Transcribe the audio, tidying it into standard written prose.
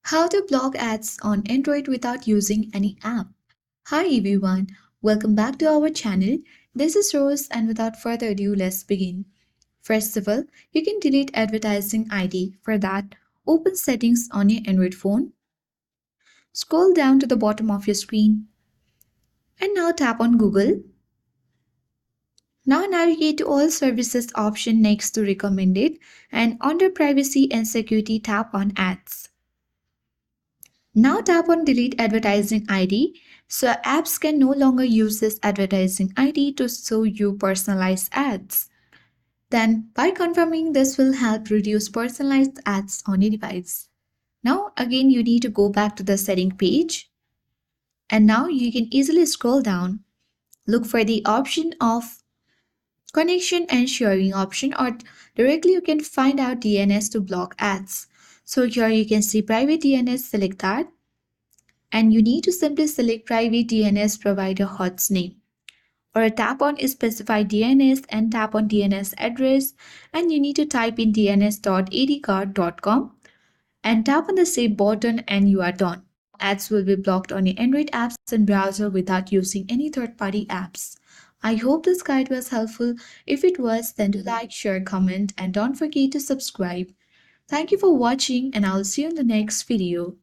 How to block ads on Android without using any app. Hi everyone, welcome back to our channel. This is Rose and without further ado, let's begin. First of all, you can delete advertising ID. For that, open settings on your Android phone. Scroll down to the bottom of your screen and now tap on Google. Now navigate to all services option next to recommended and under privacy and security tap on ads. Now tap on delete advertising ID so apps can no longer use this advertising ID to show you personalized ads. Then by confirming this will help reduce personalized ads on your device. Now again you need to go back to the setting page and now you can easily scroll down. Look for the option of connection and sharing option or directly you can find out DNS to block ads. So here you can see private DNS, select that. And you need to simply select private DNS provider host's name or tap on specify DNS and tap on DNS address and you need to type in dns.adcard.com and tap on the save button and you are done. Ads will be blocked on your Android apps and browser without using any third-party apps. I hope this guide was helpful. If it was, then do like, share, comment and don't forget to subscribe. Thank you for watching and I'll see you in the next video.